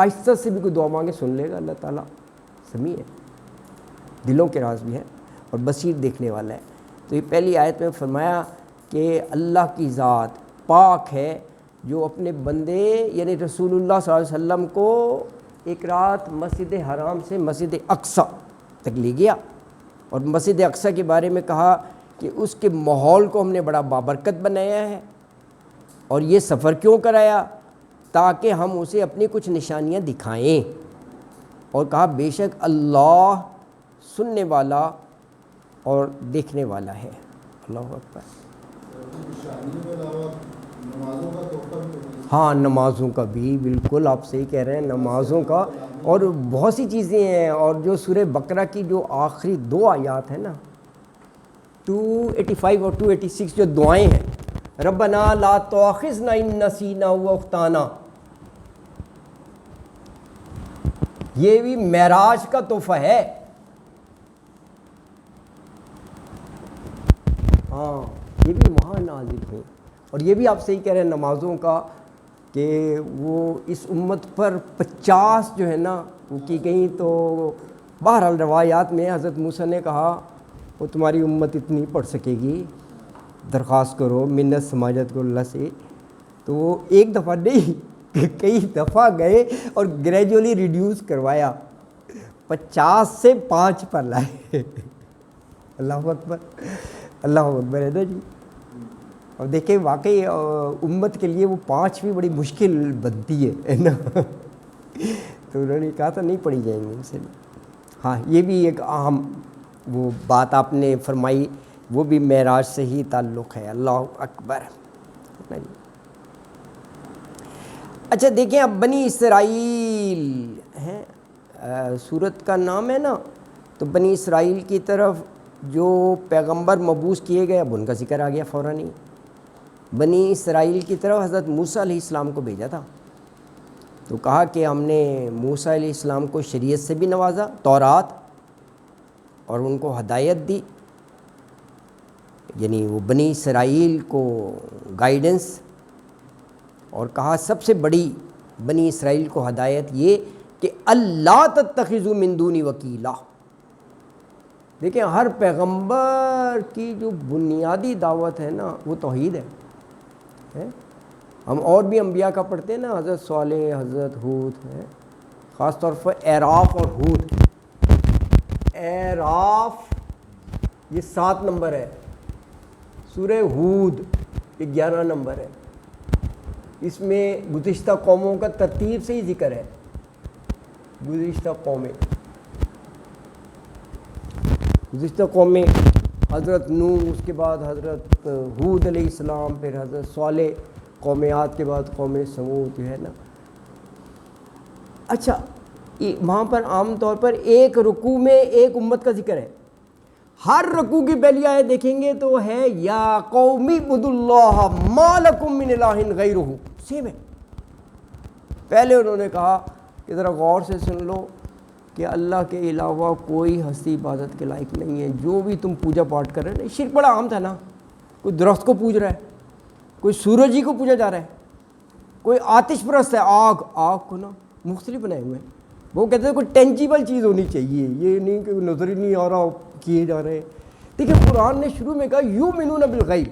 آہستہ سے بھی کوئی دعا مانگے سن لے گا، اللہ تعالیٰ سمیع ہے، دلوں کے راز بھی ہے اور بصیر دیکھنے والا ہے۔ تو یہ پہلی آیت میں فرمایا کہ اللہ کی ذات پاک ہے جو اپنے بندے یعنی رسول اللہ صلی اللہ علیہ وسلم کو ایک رات مسجد حرام سے مسجد اقصی تک لے گیا، اور مسجد اقصی کے بارے میں کہا کہ اس کے ماحول کو ہم نے بڑا بابرکت بنایا ہے، اور یہ سفر کیوں کرایا؟ تاکہ ہم اسے اپنی کچھ نشانیاں دکھائیں، اور کہا بے شک اللہ سننے والا اور دیکھنے والا ہے۔ اللہ اکبر۔ ہاں نمازوں کا بھی بالکل آپ صحیح کہہ رہے ہیں، نمازوں کا اور بہت سی چیزیں ہیں، اور جو سورہ بقرہ کی جو آخری 2 آیات ہیں نا 285 اور 286 جو دعائیں ہیں، ربنا لا تؤاخذنا ان نسینا واخطانا، یہ بھی معراج کا تحفہ ہے۔ ہاں یہ بھی وہاں نازل ہوئی، اور یہ بھی آپ صحیح کہہ رہے ہیں نمازوں کا کہ وہ اس امت پر 50 جو ہے نا وہ کی گئیں، تو بہرحال روایات میں حضرت موسیٰ نے کہا وہ تمہاری امت اتنی پڑھ سکے گی، درخواست کرو منت سماجت کو اللہ سے۔ تو وہ ایک دفعہ نہیں کئی دفعہ گئے اور گریجولی ریڈیوس کروایا، 50 سے 5 پر لائے۔ اللہ اکبر، اللہ اکبر ہے نا جی۔ اور دیکھیں واقعی امت کے لیے وہ 5 بھی بڑی مشکل بنتی ہے نا، تو انہوں نے کہا تھا نہیں پڑھی جائیں گے ان سے۔ ہاں یہ بھی ایک اہم وہ بات آپ نے فرمائی، وہ بھی معراج سے ہی تعلق ہے۔ اللہ اکبر۔ اچھا دیکھیں اب بنی اسرائیل ہیں، سورت کا نام ہے نا، تو بنی اسرائیل کی طرف جو پیغمبر مبعوث کیے گئے اب ان کا ذکر آ گیا فوراً ہی۔ بنی اسرائیل کی طرف حضرت موسیٰ علیہ السلام کو بھیجا تھا، تو کہا کہ ہم نے موسیٰ علیہ السلام کو شریعت سے بھی نوازا، تورات، اور ان کو ہدایت دی، یعنی وہ بنی اسرائیل کو گائیڈنس، اور کہا سب سے بڑی بنی اسرائیل کو ہدایت یہ کہ اللہ تتخذوا من دونی وکیلا۔ دیکھیں ہر پیغمبر کی جو بنیادی دعوت ہے نا وہ توحید ہے۔ ہم اور بھی انبیاء کا پڑھتے ہیں نا، حضرت صالح، حضرت ہود ہے، خاص طور پر اعراف اور ہود۔ اعراف یہ 7 نمبر ہے، سورہ ہود یہ 11 نمبر ہے۔ اس میں گزشتہ قوموں کا ترتیب سے ہی ذکر ہے، گزشتہ قومیں حضرت نوح، اس کے بعد حضرت ہود علیہ السلام، پھر حضرت صالح، قوم عاد کے بعد قوم سمود جو ہے نا۔ اچھا وہاں پر عام طور پر ایک رکوع میں ایک امت کا ذکر ہے، ہر رکوع کی پہلی آیت دیکھیں گے تو ہے یا قوم اعبدوا اللہ ما لکم من الہ غیرہ، سیم ہے۔ پہلے انہوں نے کہا کہ ذرا غور سے سن لو کہ اللہ کے علاوہ کوئی ہستی عبادت کے لائق نہیں ہے، جو بھی تم پوجا پاٹ کر رہے ہیں۔ شرک بڑا عام تھا نا، کوئی درخت کو پوج رہا ہے، کوئی سورج ہی کو پوجا جا رہا ہے، کوئی آتش پرست ہے، آگ کو نا مختلف بنائے ہوئے ہیں۔ وہ کہتے ہیں کوئی ٹینجیبل چیز ہونی چاہیے، یہ نہیں کہ نظر ہی نہیں آ رہا کیے جا رہے ہیں۔ دیکھیں قرآن نے شروع میں کہا یؤمنون بالغیب،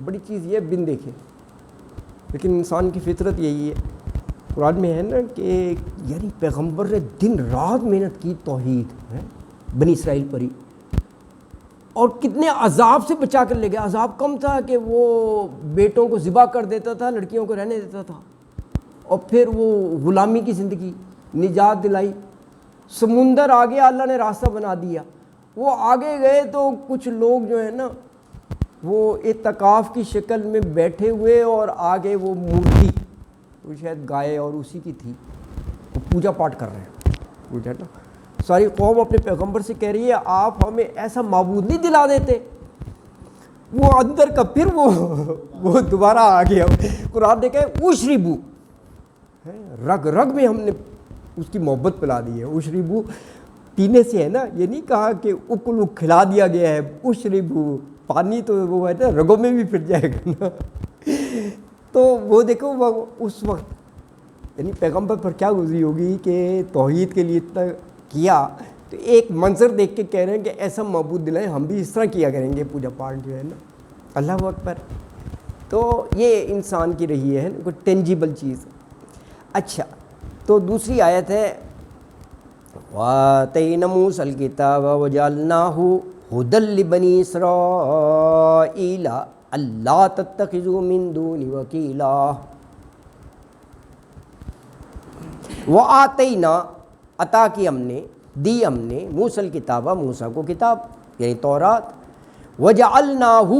بڑی چیز یہ بن دیکھے، لیکن انسان کی فطرت یہی ہے۔ قرآن میں ہے نا کہ یعنی پیغمبر نے دن رات محنت کی توحید ہے بنی اسرائیل پر ہی، اور کتنے عذاب سے بچا کر لے گیا۔ عذاب کم تھا کہ وہ بیٹوں کو ذبح کر دیتا تھا، لڑکیوں کو رہنے دیتا تھا، اور پھر وہ غلامی کی زندگی، نجات دلائی۔ سمندر آ گیا، اللہ نے راستہ بنا دیا۔ وہ آگے گئے تو کچھ لوگ جو ہے نا وہ اعتکاف کی شکل میں بیٹھے ہوئے، اور آگے وہ مورتی، وہ شاید گائے اور اسی کی تھی، وہ پوجا پاٹ کر رہے ہیں۔ پوجا نا ساری قوم اپنے پیغمبر سے کہہ رہی ہے آپ ہمیں ایسا معبود نہیں دلا دیتے۔ وہ اندر کا پھر وہ دوبارہ آ گیا۔ قرآن نے کہا اشربو، رگ رگ میں ہم نے اس کی محبت پلا دی ہے۔ اشربو پینے سے ہے نا، یہ نہیں کہا کہ اکلو کھلا دیا گیا ہے، اشربو پانی تو وہ ہے نا رگوں میں بھی پھر جائے گا نا۔ تو وہ دیکھو وہ اس وقت یعنی پیغمبر پر کیا گزری ہوگی کہ توحید کے لیے اتنا کیا، تو ایک منظر دیکھ کے کہہ رہے ہیں کہ ایسا معبود دلائیں، ہم بھی اس طرح کیا کریں گے پوجا پاٹ جو ہے نا۔ اللہ اکبر۔ تو یہ انسان کی رہی ہے کوئی ٹینجیبل چیز۔ اچھا، تو دوسری آیت ہے وَآتَيْنَا مُوسَى الْكِتَابَ وَجَعَلْنَاهُ هُدًى لِبَنِي إِسْرَائِيلَ أَلَّا تَتَّخِذُوا مِن دُونِي وَكِيلًا۔ وَآتَيْنَا، عطا کی ہم نے، دی ہم نے، موسیٰ الکتاب، موسیٰ کو کتاب یعنی تورات، وَجَعَلْنَاهُ،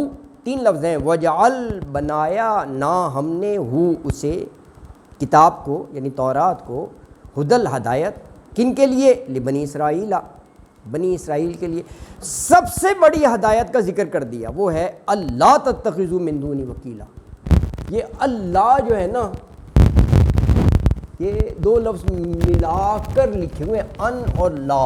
تین لفظ ہیں، وَجَعَل بنایا، نا ہم نے، ہو اسے، کتاب کو یعنی تورات کو، ہدل ہدایت، کن کے لیے؟ لبنی اسرائیل، بنی اسرائیل کے لیے۔ سب سے بڑی ہدایت کا ذکر کر دیا، وہ ہے اللہ تتخذوا من دونی وکیلا۔ یہ اللہ جو ہے نا، یہ دو لفظ ملا کر لکھے ہوئے، ان اور لا۔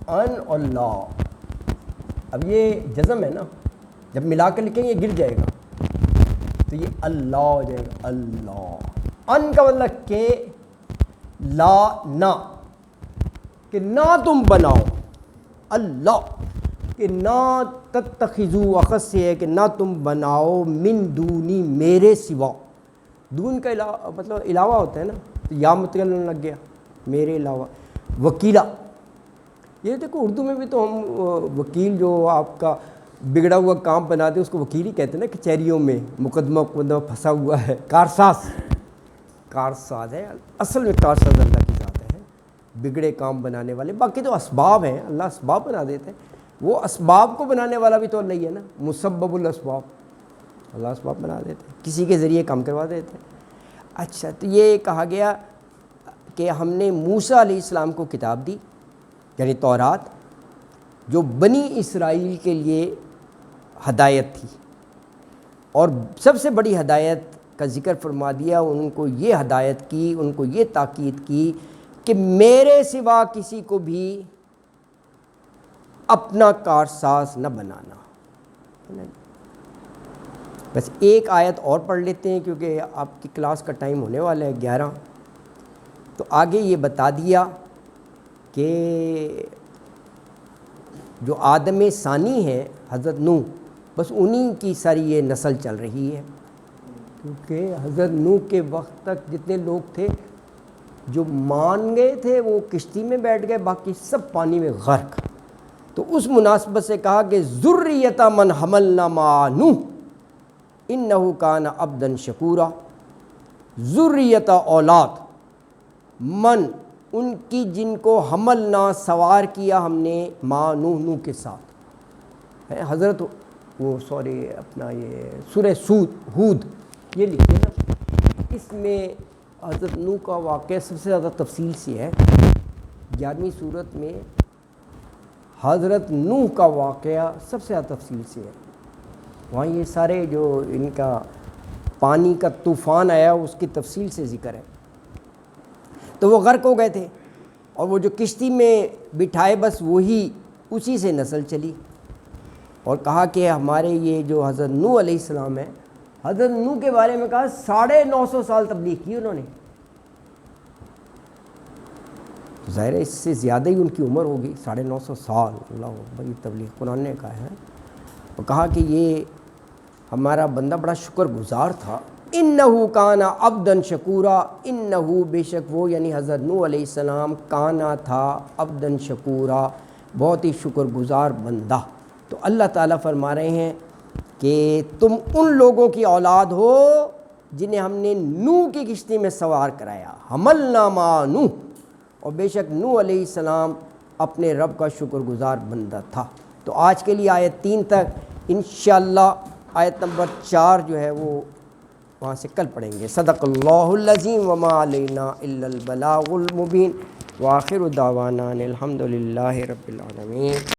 ان اور لا، اب یہ جزم ہے نا، جب ملا کر لکھیں گے یہ گر جائے گا، تو یہ اللہ ہو جائے گا، اللہ۔ ان کا مطلب کہ لا، نہ، کہ نہ تم بناؤ، اللہ کہ نہ تتخذو، اخذ سے ہے کہ نہ تم بناؤ، من دونی، میرے سوا۔ دون کا علاوہ مطلب علاوہ ہوتا ہے نا، تو یا متکلم لگ گیا، میرے علاوہ، وکیلا۔ یہ دیکھو اردو میں بھی تو ہم وکیل جو آپ کا بگڑا ہوا کام بنا دے اس کو وکیل ہی کہتے ہیں نا، کچہریوں میں مقدمہ پھنسا ہوا ہے، کارساز، کارساز ہے، اصل میں کارساز اللہ کی ذات ہے، بگڑے کام بنانے والے۔ باقی تو اسباب ہیں، اللہ اسباب بنا دیتے ہیں، وہ اسباب کو بنانے والا بھی تو اللہ ہی ہے نا، مسبب الاسباب، اللہ اسباب بنا دیتے ہیں، کسی کے ذریعے کام کروا دیتے ہیں۔ اچھا، تو یہ کہا گیا کہ ہم نے موسیٰ علیہ السلام کو کتاب دی یعنی تورات، جو بنی اسرائیل کے لیے ہدایت تھی، اور سب سے بڑی ہدایت کا ذکر فرما دیا، ان کو یہ ہدایت کی، ان کو یہ تاکید کی کہ میرے سوا کسی کو بھی اپنا کارساز نہ بنانا۔ بس ایک آیت اور پڑھ لیتے ہیں کیونکہ آپ کی کلاس کا ٹائم ہونے والا ہے 11۔ تو آگے یہ بتا دیا کہ جو آدم ثانی ہے حضرت نوح، بس انہی کی ساری یہ نسل چل رہی ہے، کیونکہ حضرت نوح کے وقت تک جتنے لوگ تھے جو مان گئے تھے وہ کشتی میں بیٹھ گئے، باقی سب پانی میں غرق۔ تو اس مناسبت سے کہا کہ ذریۃ من حملنا مع نوح انہ کان عبدا شکورا، ذریۃ اولاد، من ان کی جن کو حملنا سوار کیا ہم نے، مع نوح، نوح کے ساتھ ہے حضرت وہ اپنا یہ سورہ ہود یہ لکھتے نا، اس میں حضرت نوح کا واقعہ سب سے زیادہ تفصیل سے ہے۔ 11ویں سورت میں حضرت نوح کا واقعہ سب سے زیادہ تفصیل سے ہے، وہاں یہ سارے جو ان کا پانی کا طوفان آیا اس کی تفصیل سے ذکر ہے۔ تو وہ غرق ہو گئے تھے، اور وہ جو کشتی میں بٹھائے بس وہی اسی سے نسل چلی، اور کہا کہ ہمارے یہ جو حضرت نوح علیہ السلام ہے، حضرت نوح کے بارے میں کہا 950 سال تبلیغ کی انہوں نے، ظاہر ہے اس سے زیادہ ہی ان کی عمر ہوگی، 950 سال، اللہ بڑی تبلیغ قرآن نے کہا ہے۔ اور کہا کہ یہ ہمارا بندہ بڑا شکر گزار تھا، انہو کانا عبدا شکورا، انہو بے شک وہ یعنی حضرت نوح علیہ السلام کانا تھا عبدا شکورا، بہت ہی شکر گزار بندہ۔ تو اللہ تعالیٰ فرما رہے ہیں کہ تم ان لوگوں کی اولاد ہو جنہیں ہم نے نوح کی کشتی میں سوار کرایا، حملنا مع نوح، اور بے شک نوح علیہ السلام اپنے رب کا شکر گزار بندہ تھا۔ تو آج کے لیے آیت 3 تک، انشاءاللہ آیت نمبر 4 جو ہے وہ وہاں سے کل پڑھیں گے۔ صدق اللہ العظیم وما علینا الا البلاغ المبین، وآخر دعوانا الحمد للہ رب العالمین۔